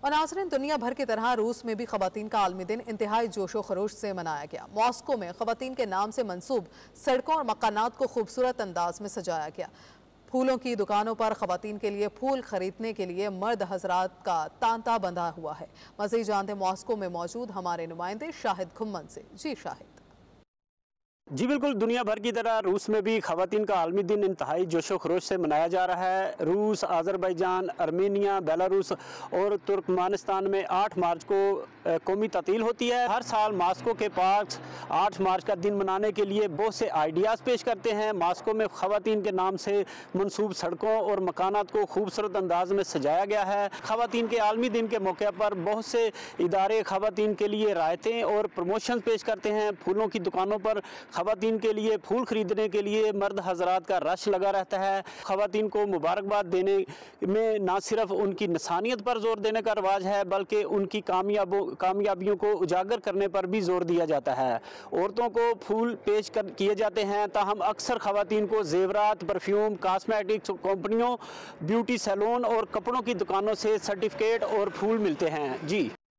और नाज़रीन, दुनिया भर की तरह रूस में भी ख़वातीन का आलमी दिन इंतहाई जोशो खरोश से मनाया गया। मॉस्को में ख़वातीन के नाम से मंसूब सड़कों और मकानात को खूबसूरत अंदाज में सजाया गया। फूलों की दुकानों पर ख़वातीन के लिए फूल खरीदने के लिए मर्द हजरात का तांता बंधा हुआ है। मज़ीद जानते मॉस्को में मौजूद हमारे नुमाइंदे शाहिद खुम्मन से। जी शाहिद। जी बिल्कुल, दुनिया भर की तरह रूस में भी ख़वातीन का आलमी दिन इंतहाई जोशो खरोश से मनाया जा रहा है। रूस, आज़रबाईजान, आर्मेनिया, बेलारूस और तुर्कमानिस्तान में 8 मार्च को कौमी तातील होती है। हर साल मॉस्को के पार्क्स 8 मार्च का दिन मनाने के लिए बहुत से आइडियाज़ पेश करते हैं। मॉस्को में ख़वातीन के नाम से मनसूब सड़कों और मकानात को खूबसूरत अंदाज में सजाया गया है। ख़वातीन के आलमी दिन के मौके पर बहुत से इदारे ख़वातीन के लिए रायतें और प्रमोशन पेश करते हैं। फूलों की दुकानों पर ख़वातीन के लिए फूल खरीदने के लिए मर्द हजरात का रश लगा रहता है। ख़वातीन को मुबारकबाद देने में न सिर्फ उनकी इंसानियत पर जोर देने का रवाज है, बल्कि उनकी कामयाबियों को उजागर करने पर भी जोर दिया जाता है। औरतों को फूल पेश किए जाते हैं, ताहम अक्सर ख़वातीन को जेवरात, परफ्यूम, कॉस्मेटिक्स कंपनियों, ब्यूटी सैलून और कपड़ों की दुकानों से सर्टिफिकेट और फूल मिलते हैं। जी।